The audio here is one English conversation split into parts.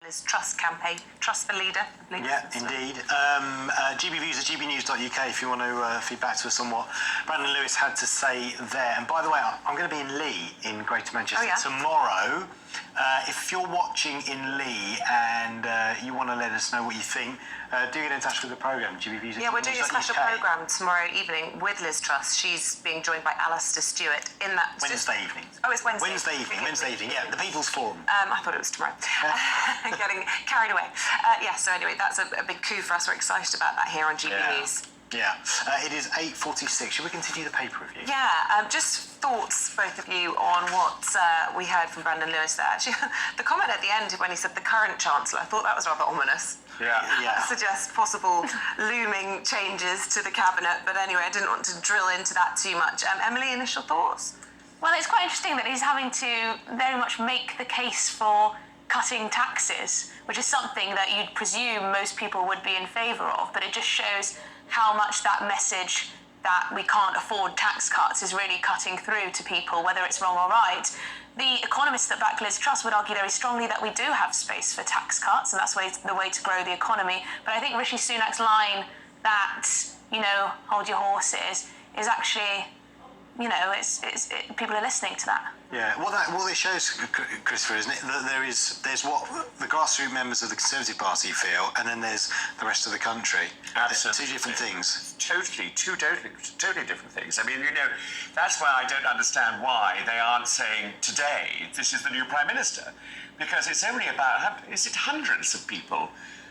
This Trust campaign, Trust the Leader. Yeah, indeed. GBNEWS at gbnews.uk if you want to feed back to us on what Brandon Lewis had to say there. And by the way, I'm going to be in Lee in Greater Manchester tomorrow. If you're watching in Lee and you want to let us know what you think, do get in touch with the programme, GBNEWS. Yeah, we're doing a special programme tomorrow evening with Liz Truss. She's being joined by Alistair Stewart in that... Wednesday evening. Oh, it's Wednesday. Wednesday evening, yeah, the People's Forum. I thought it was tomorrow. Getting carried away. So anyway, that's a big coup for us. We're excited about that here on GBNEWS. Yeah, it is 8:46. Should we continue the paper review? Yeah, just thoughts, both of you, on what we heard from Brandon Lewis there. Actually, the comment at the end when he said the current Chancellor, I thought that was rather ominous. Yeah. Suggests possible looming changes to the cabinet, but anyway, I didn't want to drill into that too much. Emily, initial thoughts? Well, it's quite interesting that he's having to very much make the case for cutting taxes, which is something that you'd presume most people would be in favour of, but it just shows how much that message that we can't afford tax cuts is really cutting through to people, whether it's wrong or right. The economists that back Liz Truss would argue very strongly that we do have space for tax cuts, and that's the way to grow the economy. But I think Rishi Sunak's line that, hold your horses, is actually, people are listening to that. Yeah, well, it shows, Christopher, isn't it, that there's what the grassroots members of the Conservative Party feel, and then there's the rest of the country. Absolutely. Two different things. Totally different things. I mean, that's why I don't understand why they aren't saying today, this is the new Prime Minister. Because it's only about, is it hundreds of people?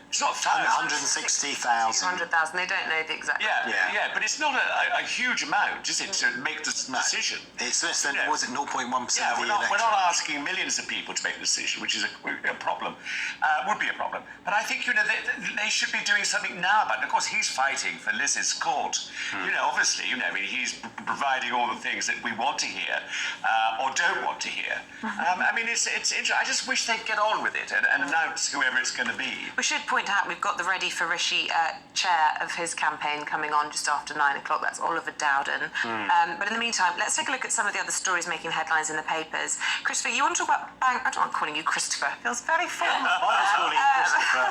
It's not thousands. 160,000. 200,000. They don't know the exact. Yeah, but it's not a huge amount, is it, to make this decision? It's less than, was it 0.1% of the we're election? not asking millions of people to make the decision, which is a problem, would be a problem. But I think, they should be doing something now about it. Of course, he's fighting for Liz's court. Obviously, he's providing all the things that we want to hear or don't want to hear. It's interesting. I just wish they'd get on with it and announce whoever it's going to be. We should point out we've got the Ready for Rishi chair of his campaign coming on just after 9 o'clock. That's Oliver Dowden. But in the meantime, let's take a look at some of the other stories making headlines in the papers. Christopher, you want to talk about bank... I don't want calling you Christopher. It feels very formal. I was calling you Christopher.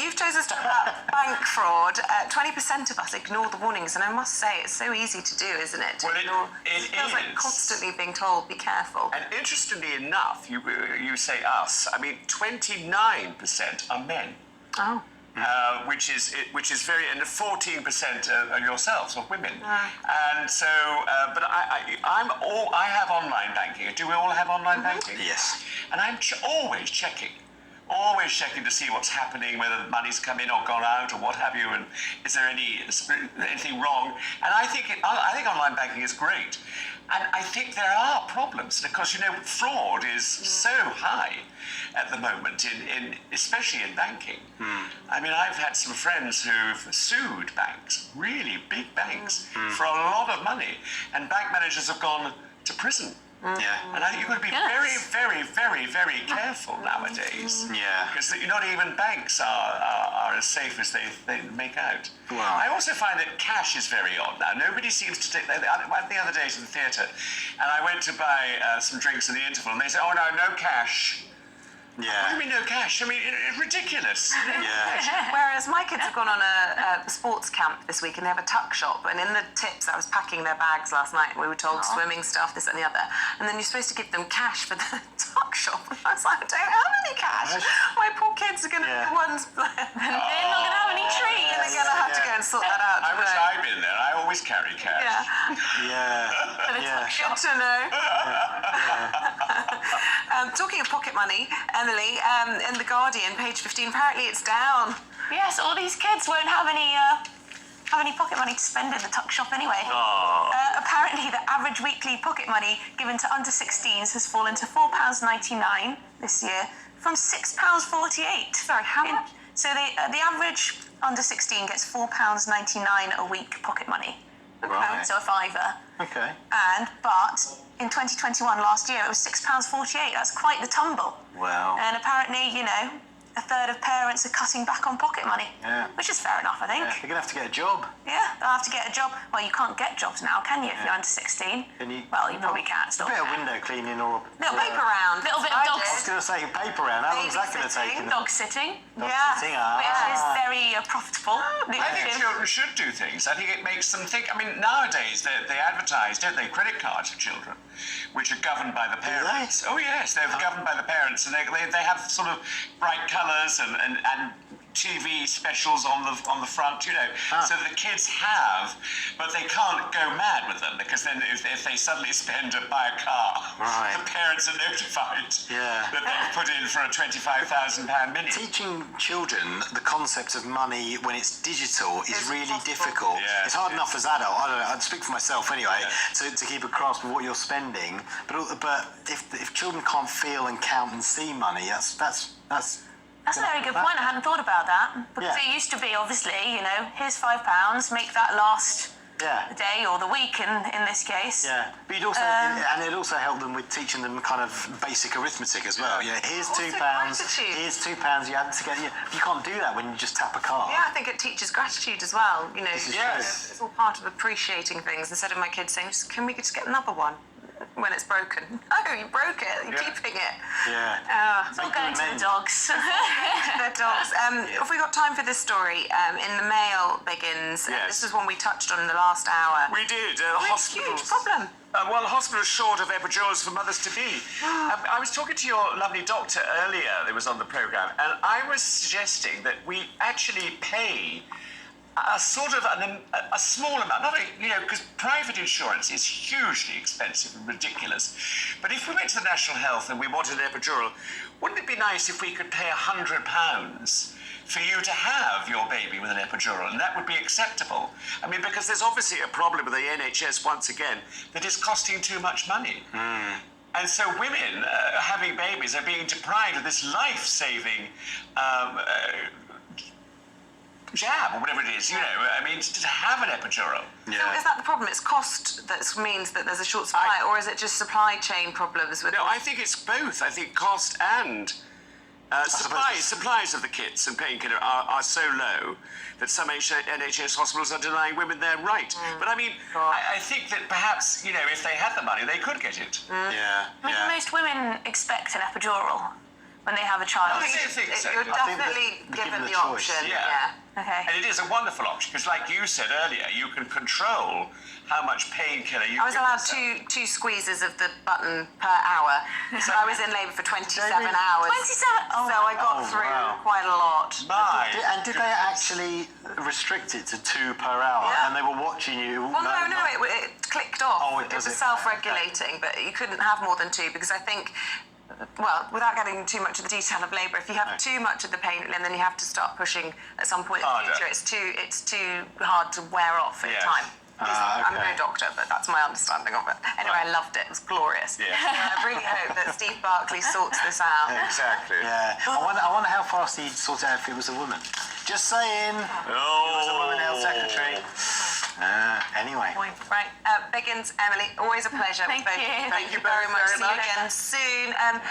You've chosen to talk about bank fraud. 20% of us ignore the warnings, and I must say, it's so easy to do, isn't it? Well, it feels like constantly being told, be careful. And interestingly enough, you say us. 29% are men. Oh. Which is very, and 14% are yourselves, or women. And so, but I have online banking. Do we all have online banking? Yes. And I'm always checking to see what's happening, whether the money's come in or gone out or what have you, and is there anything wrong? And I think online banking is great. And I think there are problems because, fraud is so high at the moment, especially in banking. I've had some friends who've sued banks, really big banks, for a lot of money, and bank managers have gone to prison. Yeah. And I think you've got to be very, very, very, very careful nowadays. Yeah. Because not even banks are as safe as they make out. Wow. I also find that cash is very odd now. Nobody seems to take... I went the other day to the theatre, and I went to buy some drinks in the interval, and they said, oh, no cash. Yeah. What do you mean no cash? It's ridiculous. Yeah. Whereas my kids have gone on a sports camp this week and they have a tuck shop, and in the tips I was packing their bags last night, we were told swimming stuff, this and the other, and then you're supposed to give them cash for the tuck shop, and I was like, I don't have any cash. My poor kids are going to be the ones they're not going to have any treat, and they're going to have to go and sort that out. I wish I'd been there. I always carry cash. Yeah. Good to know. Talking of pocket money, Emily, in The Guardian, page 15, apparently it's down. Yes, all these kids won't have any pocket money to spend in the tuck shop anyway. Apparently, the average weekly pocket money given to under-16s has fallen to £4.99 this year from £6.48. Sorry, how much? So the average under-16 gets £4.99 a week pocket money. Right. So a fiver. Okay. But in 2021, last year, it was £6.48. That's quite the tumble. Wow. And apparently, a third of parents are cutting back on pocket money, which is fair enough, I think. Yeah, you're going to have to get a job. Yeah, they'll have to get a job. Well, you can't get jobs now, can you, if you're under 16? Well, you probably can't still. A bit of window cleaning or... Little Paper round. Little bit of dog I was going to say paper round. How long is that going to take? Dog sitting. Dog sitting, Which is very profitable. I think children should do things. I think it makes them think. I mean, nowadays they advertise, don't they, credit cards for children, which are governed by the parents. Oh yes, they're governed by the parents, and they have sort of bright colours and TV specials on the front, you know, so the kids have, but they can't go mad with them because then if they suddenly buy a car, the parents are notified that they've put in for a £25,000 mini. Teaching children the concept of money when it's digital is really difficult. Yeah, it's hard enough as adult. I don't know. I'd speak for myself anyway to keep a grasp of what you're spending. But if children can't feel and count and see money, that's a very good point. I hadn't thought about that because it used to be obviously, you know, here's £5, make that last the day or the week in this case. Yeah, but you'd also and it'd also help them with teaching them kind of basic arithmetic as well. Yeah, here's £2. Here's £2. You have to get. You can't do that when you just tap a card. Yeah, I think it teaches gratitude as well. You know, it's all part of appreciating things instead of my kids saying, "Can we just get another one?" When it's broken. Oh, you broke it. You're keeping it. Yeah. It's all going to the dogs. The dogs. Have we got time for this story? In the Mail, Biggins. This is one we touched on in the last hour. We did. Huge problem. Well, hospitals short of epidurals for mothers-to-be. I was talking to your lovely doctor earlier that was on the programme, and I was suggesting that we actually pay a sort of a small amount, not because private insurance is hugely expensive and ridiculous. But if we went to the National Health and we wanted an epidural, wouldn't it be nice if we could pay £100 for you to have your baby with an epidural, and that would be acceptable? I mean, because there's obviously a problem with the NHS once again that is costing too much money. And so women having babies are being deprived of this life-saving jab or whatever it is, you know. I mean, to have an epidural. So is that the problem? It's cost that means that there's a short supply, or is it just supply chain problems with? No, I think it's both. I think cost and supplies of the kits and painkiller are so low that some NHS hospitals are denying women their right. But I mean, I think that perhaps, you know, if they had the money, they could get it. Most women expect an epidural when they have a child. I think so. You're definitely given the option. Okay. And it is a wonderful option because, like you said earlier, you can control how much painkiller you. I was allowed two squeezes of the button per hour, so I was in labour for 27 hours. 27. So I got through quite a lot. And did they actually restrict it to 2 per hour? And they were watching you? Well, no, it clicked off. Oh, it was self-regulating, but you couldn't have more than 2 because I think. Well, without getting too much of the detail of labour, if you have too much of the pain, and then you have to start pushing at some point in the future. It's too hard to wear off in time. I'm no doctor, but that's my understanding of it. Anyway, I loved it. It was glorious. I really hope that Steve Barclay sorts this out. Exactly. Yeah. I wonder how fast he'd sort out if it was a woman. Just saying. If it was a woman health secretary. Anyway. Right. Biggins, Emily, always a pleasure. Thank you. Thank you very much. See you again soon.